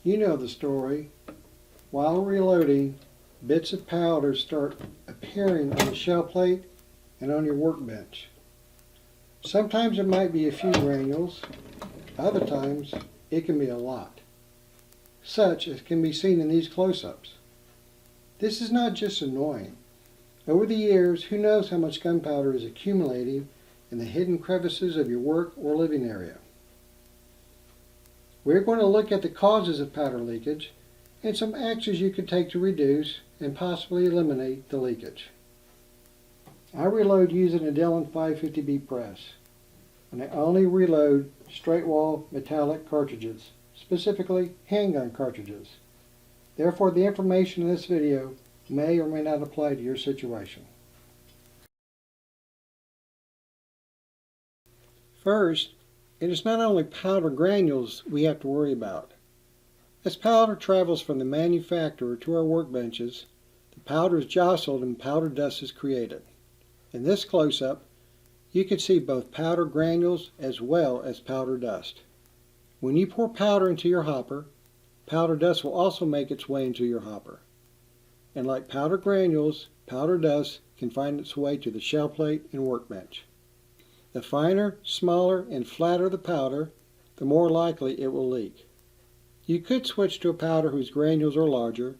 You know the story. While reloading, bits of powder start appearing on the shell plate and on your workbench. Sometimes it might be a few granules, other times it can be a lot, such as can be seen in these close-ups. This is not just annoying. Over the years, who knows how much gunpowder is accumulating in the hidden crevices of your work or living area. We're going to look at the causes of powder leakage and some actions you could take to reduce and possibly eliminate the leakage. I reload using a Dillon 550B press, and I only reload straight wall metallic cartridges, specifically handgun cartridges. Therefore, the information in this video may or may not apply to your situation. First, it is not only powder granules we have to worry about. As powder travels from the manufacturer to our workbenches, the powder is jostled and powder dust is created. In this close-up, you can see both powder granules as well as powder dust. When you pour powder into your hopper, powder dust will also make its way into your hopper. And like powder granules, powder dust can find its way to the shell plate and workbench. The finer, smaller, and flatter the powder, the more likely it will leak. You could switch to a powder whose granules are larger,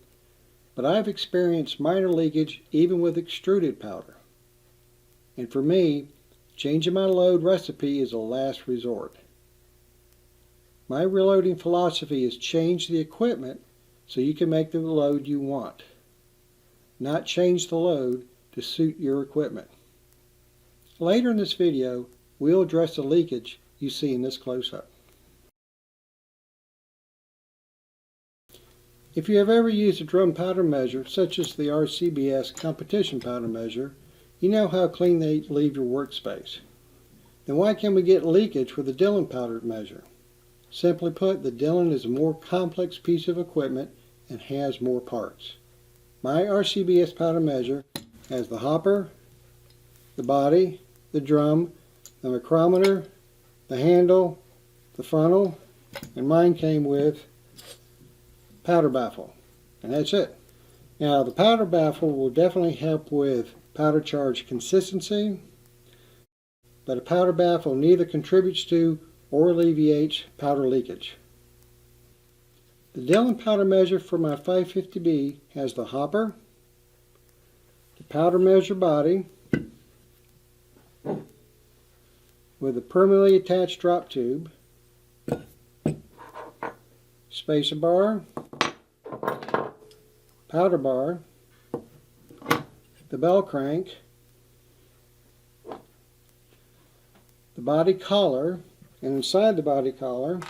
but I've experienced minor leakage even with extruded powder. And for me, changing my load recipe is a last resort. My reloading philosophy is change the equipment so you can make the load you want, not change the load to suit your equipment. Later in this video, we'll address the leakage you see in this close-up. If you have ever used a drum powder measure, such as the RCBS competition powder measure, you know how clean they leave your workspace. Then why can we get leakage with the Dillon powder measure? Simply put, the Dillon is a more complex piece of equipment and has more parts. My RCBS powder measure has the hopper, the body, the drum, the micrometer, the handle, the funnel, and mine came with powder baffle, and that's it. Now the powder baffle will definitely help with powder charge consistency, but a powder baffle neither contributes to or alleviates powder leakage. The Dillon powder measure for my 550B has the hopper, the powder measure body with a permanently attached drop tube, spacer bar, powder bar, the bell crank, the body collar, and inside the body collar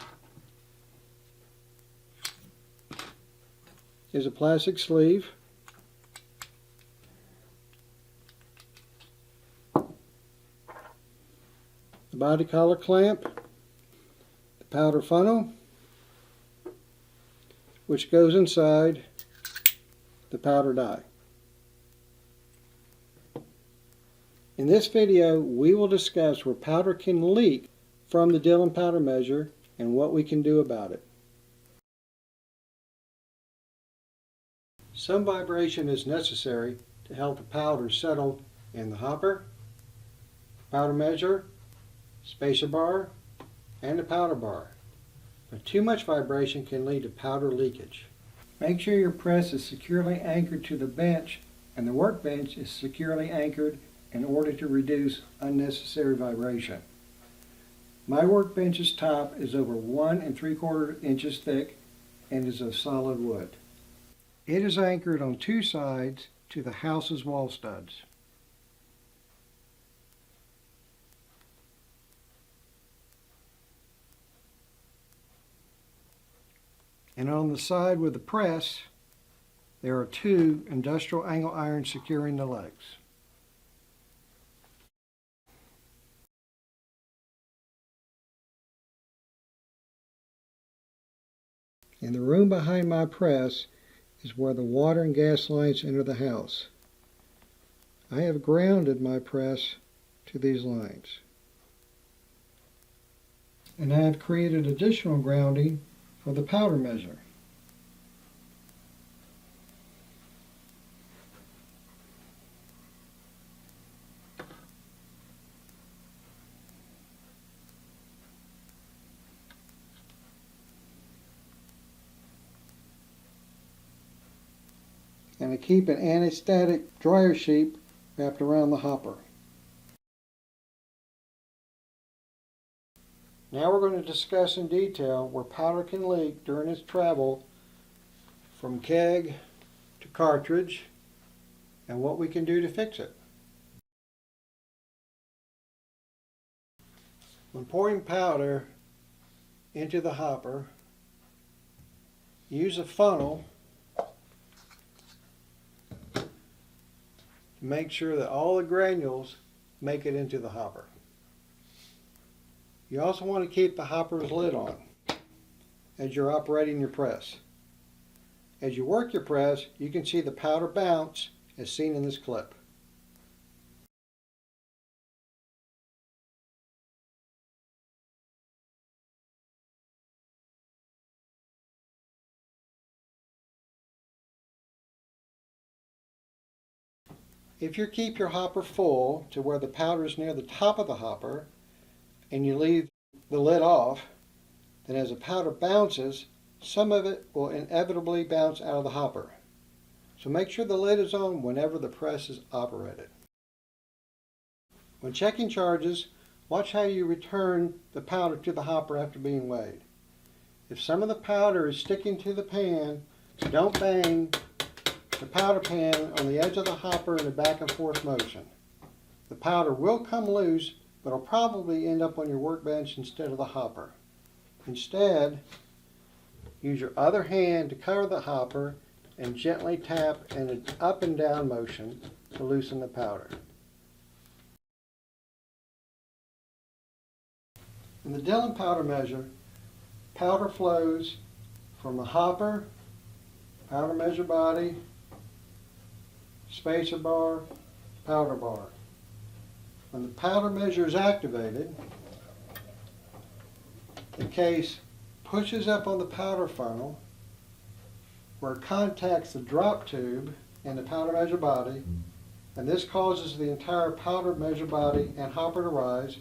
is a plastic sleeve, the body collar clamp, the powder funnel, which goes inside the powder die. In this video, we will discuss where powder can leak from the Dillon powder measure and what we can do about it. Some vibration is necessary to help the powder settle in the hopper, powder measure, spacer bar, and the powder bar. But too much vibration can lead to powder leakage. Make sure your press is securely anchored to the bench and the workbench is securely anchored in order to reduce unnecessary vibration. My workbench's top is over 1 3/4 inches thick and is of solid wood. It is anchored on two sides to the house's wall studs. And on the side with the press, there are two industrial angle irons securing the legs. In the room behind my press is where the water and gas lines enter the house. I have grounded my press to these lines. And I have created additional grounding for the powder measure. and to keep an anti-static dryer sheet wrapped around the hopper. Now we're going to discuss in detail where powder can leak during its travel from keg to cartridge and what we can do to fix it. When pouring powder into the hopper, use a funnel to make sure that all the granules make it into the hopper. You also want to keep the hopper's lid on as you're operating your press. As you work your press, you can see the powder bounce as seen in this clip. If you keep your hopper full to where the powder is near the top of the hopper and you leave the lid off, then as the powder bounces, some of it will inevitably bounce out of the hopper. So make sure the lid is on whenever the press is operated. When checking charges, watch how you return the powder to the hopper after being weighed. If some of the powder is sticking to the pan, don't bang the powder pan on the edge of the hopper in a back and forth motion. The powder will come loose, but it'll probably end up on your workbench instead of the hopper. Instead, use your other hand to cover the hopper and gently tap in an up and down motion to loosen the powder. In the Dillon powder measure, powder flows from the hopper, powder measure body, spacer bar, powder bar. When the powder measure is activated, the case pushes up on the powder funnel where it contacts the drop tube and the powder measure body, and this causes the entire powder measure body and hopper to rise.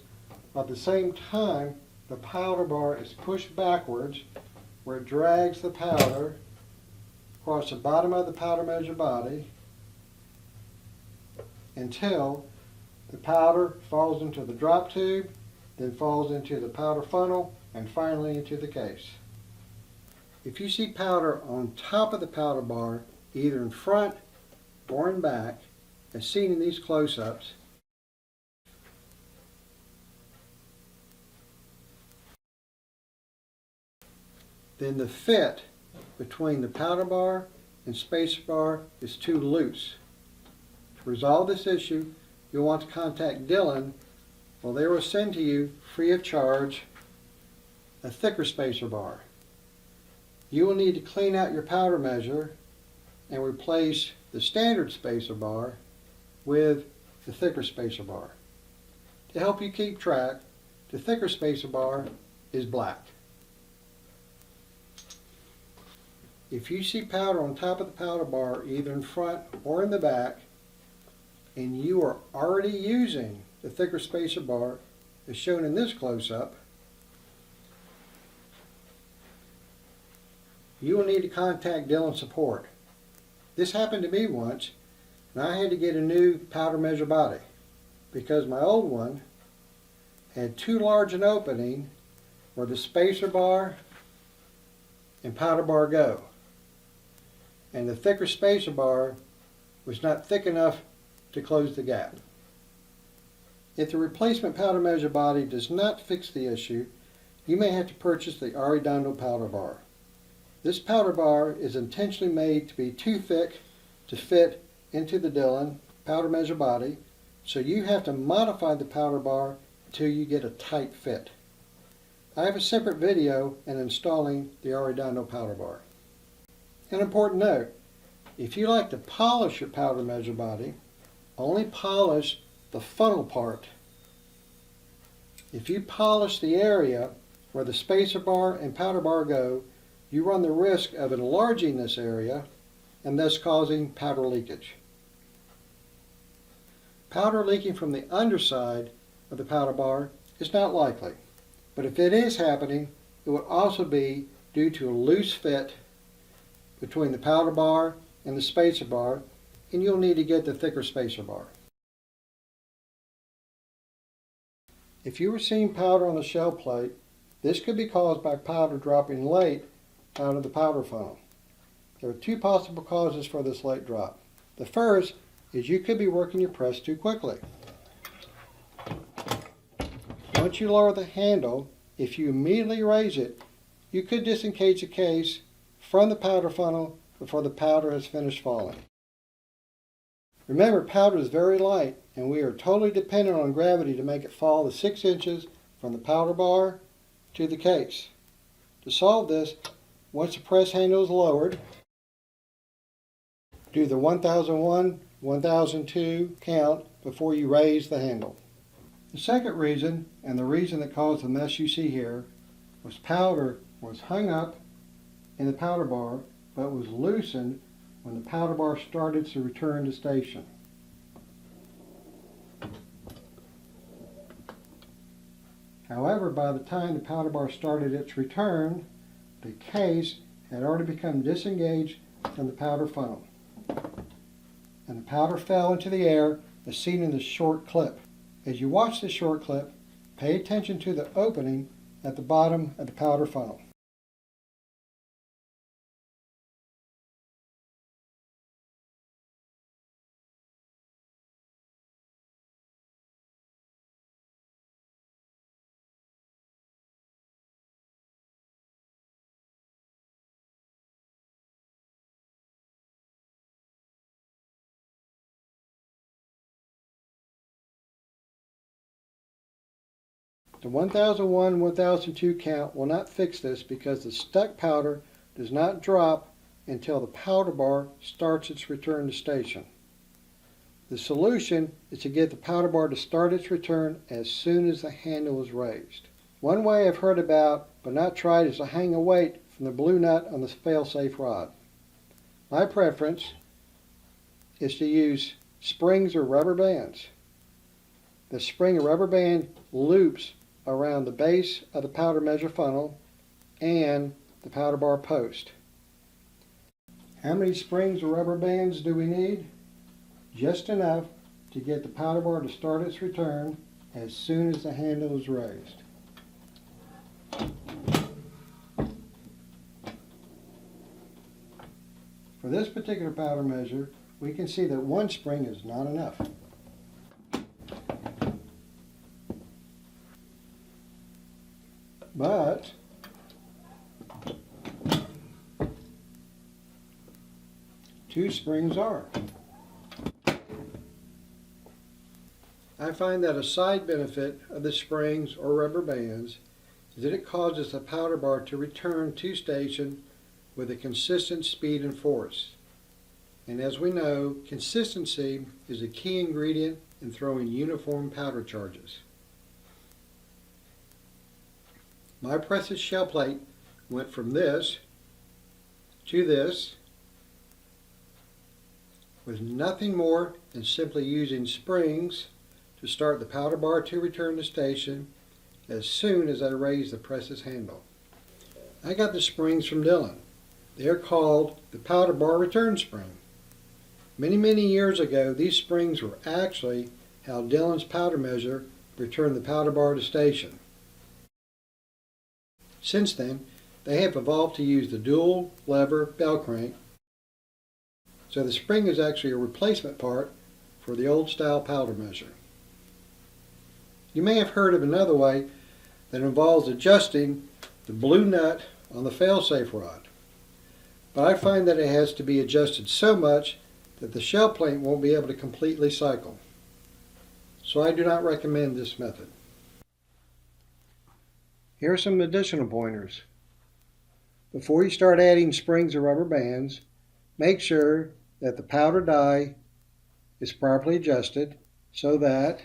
At the same time, the powder bar is pushed backwards where it drags the powder across the bottom of the powder measure body until the powder falls into the drop tube, then falls into the powder funnel, and finally into the case. If you see powder on top of the powder bar, either in front or in back, as seen in these close-ups, then the fit between the powder bar and spacer bar is too loose. To resolve this issue, you'll want to contact Dillon, or they will send to you free of charge a thicker spacer bar. You will need to clean out your powder measure and replace the standard spacer bar with the thicker spacer bar. To help you keep track, the thicker spacer bar is black. If you see powder on top of the powder bar, either in front or in the back, and you are already using the thicker spacer bar as shown in this close-up, you will need to contact Dillon support. This happened to me once, and I had to get a new powder measure body because my old one had too large an opening where the spacer bar and powder bar go, and the thicker spacer bar was not thick enough to close the gap. If the replacement powder measure body does not fix the issue, you may have to purchase the Arredondo powder bar. This powder bar is intentionally made to be too thick to fit into the Dillon powder measure body, so you have to modify the powder bar until you get a tight fit. I have a separate video on installing the Arredondo powder bar. An important note, if you like to polish your powder measure body, only polish the funnel part. If you polish the area where the spacer bar and powder bar go, you run the risk of enlarging this area and thus causing powder leakage. Powder leaking from the underside of the powder bar is not likely, but if it is happening, it would also be due to a loose fit between the powder bar and the spacer bar, and you'll need to get the thicker spacer bar. If you were seeing powder on the shell plate, this could be caused by powder dropping late out of the powder funnel. There are two possible causes for this late drop. The first is you could be working your press too quickly. Once you lower the handle, if you immediately raise it, you could disengage the case from the powder funnel before the powder has finished falling. Remember, powder is very light, and we are totally dependent on gravity to make it fall the 6 inches from the powder bar to the case. To solve this, once the press handle is lowered, do the 1001, 1002 count before you raise the handle. The second reason, and the reason that caused the mess you see here, was powder was hung up in the powder bar but was loosened when the powder bar started to return to station. However, by the time the powder bar started its return, the case had already become disengaged from the powder funnel, and the powder fell into the air as seen in the short clip. As you watch the short clip, pay attention to the opening at the bottom of the powder funnel. The 1001, 1002 count will not fix this because the stuck powder does not drop until the powder bar starts its return to station. The solution is to get the powder bar to start its return as soon as the handle is raised. One way I've heard about but not tried is to hang a weight from the blue nut on the fail-safe rod. My preference is to use springs or rubber bands. The spring or rubber band loops around the base of the powder measure funnel and the powder bar post. How many springs or rubber bands do we need? Just enough to get the powder bar to start its return as soon as the handle is raised. For this particular powder measure, we can see that one spring is not enough. But two springs are. I find that a side benefit of the springs or rubber bands is that it causes the powder bar to return to station with a consistent speed and force. And as we know, consistency is a key ingredient in throwing uniform powder charges. My press's shell plate went from this to this with nothing more than simply using springs to start the powder bar to return to station as soon as I raise the press's handle. I got the springs from Dillon. They are called the powder bar return spring. Many years ago, these springs were actually how Dillon's powder measure returned the powder bar to station. Since then, they have evolved to use the dual lever bell crank, so the spring is actually a replacement part for the old style powder measure. You may have heard of another way that involves adjusting the blue nut on the fail-safe rod, but I find that it has to be adjusted so much that the shell plate won't be able to completely cycle. So I do not recommend this method. Here are some additional pointers. Before you start adding springs or rubber bands, make sure that the powder die is properly adjusted so that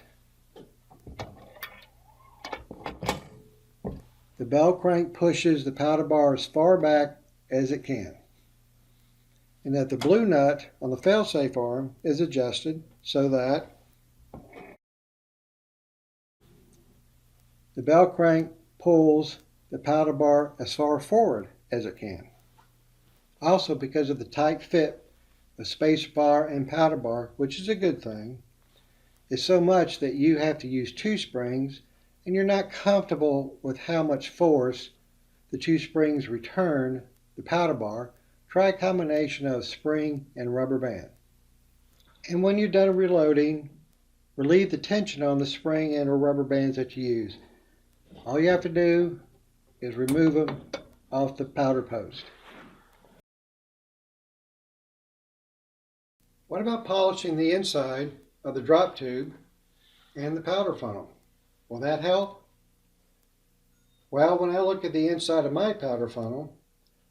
the bell crank pushes the powder bar as far back as it can, and that the blue nut on the fail-safe arm is adjusted so that the bell crank pulls the powder bar as far forward as it can. Also, because of the tight fit the space bar and powder bar, which is a good thing, is so much that you have to use two springs and you're not comfortable with how much force the two springs return the powder bar, try a combination of spring and rubber band. And when you're done reloading, relieve the tension on the spring and or rubber bands that you use. All you have to do is remove them off the powder post. What about polishing the inside of the drop tube and the powder funnel? Will that help? Well, when I look at the inside of my powder funnel,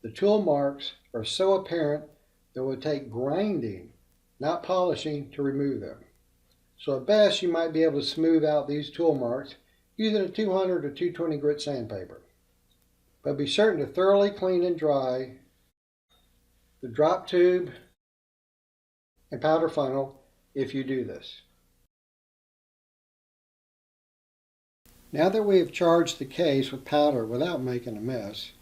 the tool marks are so apparent that it would take grinding, not polishing, to remove them. So at best, you might be able to smooth out these tool marks using a 200 or 220 grit sandpaper. But be certain to thoroughly clean and dry the drop tube and powder funnel if you do this. Now that we have charged the case with powder without making a mess,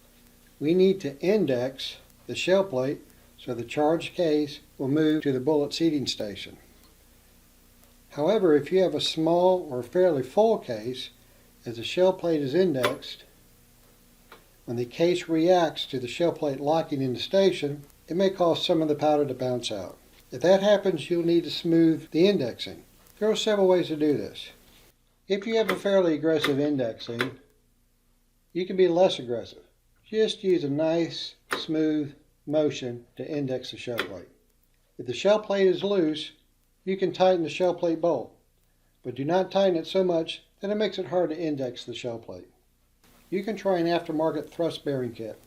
we need to index the shell plate so the charged case will move to the bullet seating station. However, if you have a small or fairly full case, as the shell plate is indexed, when the case reacts to the shell plate locking in the station, it may cause some of the powder to bounce out. If that happens, you'll need to smooth the indexing. There are several ways to do this. If you have a fairly aggressive indexing, you can be less aggressive. Just use a nice, smooth motion to index the shell plate. If the shell plate is loose, you can tighten the shell plate bolt, but do not tighten it so much that it makes it hard to index the shell plate. You can try an aftermarket thrust bearing kit.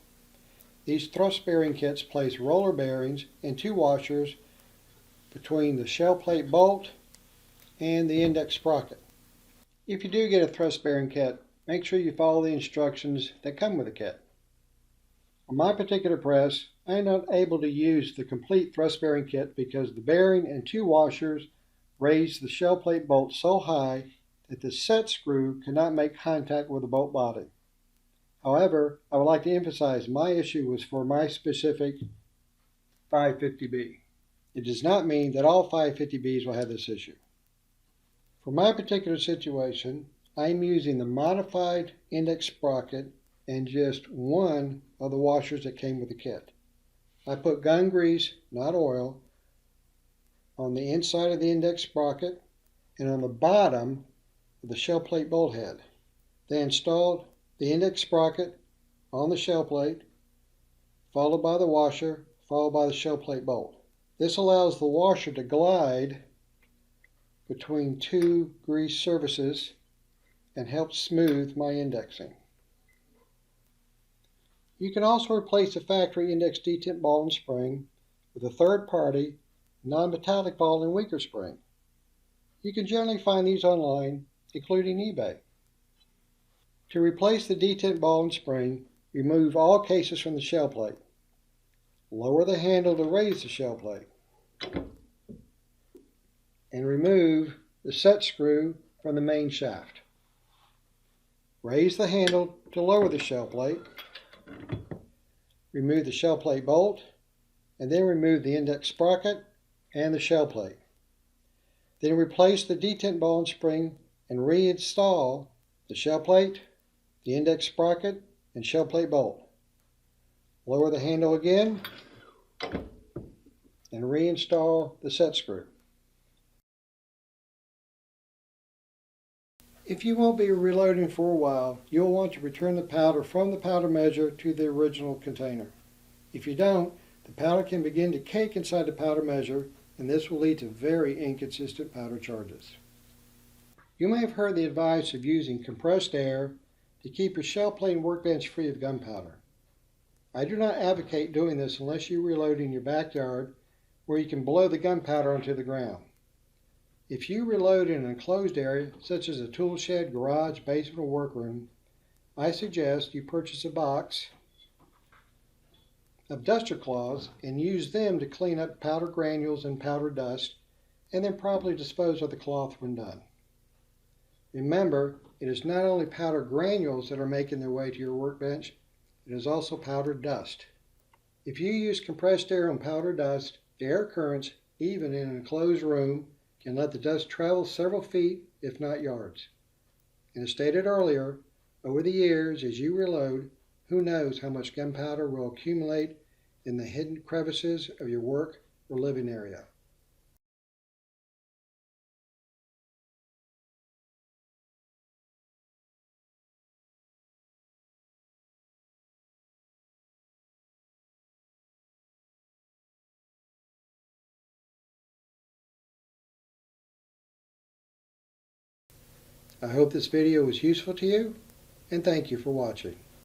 These thrust bearing kits place roller bearings and two washers between the shell plate bolt and the index sprocket. If you do get a thrust bearing kit, make sure you follow the instructions that come with the kit. On my particular press, I am not able to use the complete thrust bearing kit because the bearing and two washers raise the shell plate bolt so high that the set screw cannot make contact with the bolt body. However, I would like to emphasize my issue was for my specific 550B. It does not mean that all 550Bs will have this issue. For my particular situation, I'm using the modified index sprocket and just one of the washers that came with the kit. I put gun grease, not oil, on the inside of the index sprocket and on the bottom of the shell plate bolt head. They installed the index sprocket on the shell plate, followed by the washer, followed by the shell plate bolt. This allows the washer to glide between two grease surfaces and helps smooth my indexing. You can also replace the factory index detent ball and spring with a third-party, non-metallic ball and weaker spring. You can generally find these online, including eBay. To replace the detent ball and spring, remove all cases from the shell plate. Lower the handle to raise the shell plate. And remove the set screw from the main shaft. Raise the handle to lower the shell plate. Remove the shell plate bolt, and then remove the index sprocket and the shell plate. Then replace the detent ball and spring and reinstall the shell plate, the index sprocket, and shell plate bolt. Lower the handle again and reinstall the set screw. If you won't be reloading for a while, you'll want to return the powder from the powder measure to the original container. If you don't, the powder can begin to cake inside the powder measure, and this will lead to very inconsistent powder charges. You may have heard the advice of using compressed air to keep your shell plate and workbench free of gunpowder. I do not advocate doing this unless you reload in your backyard where you can blow the gunpowder onto the ground. If you reload in an enclosed area, such as a tool shed, garage, basement, or workroom, I suggest you purchase a box of duster cloths and use them to clean up powder granules and powder dust, and then properly dispose of the cloth when done. Remember, it is not only powder granules that are making their way to your workbench, it is also powder dust. If you use compressed air on powder dust, The air currents, even in an enclosed room, can let the dust travel several feet, if not yards. And as stated earlier, over the years, as you reload, who knows how much gunpowder will accumulate in the hidden crevices of your work or living area. I hope this video was useful to you, and thank you for watching.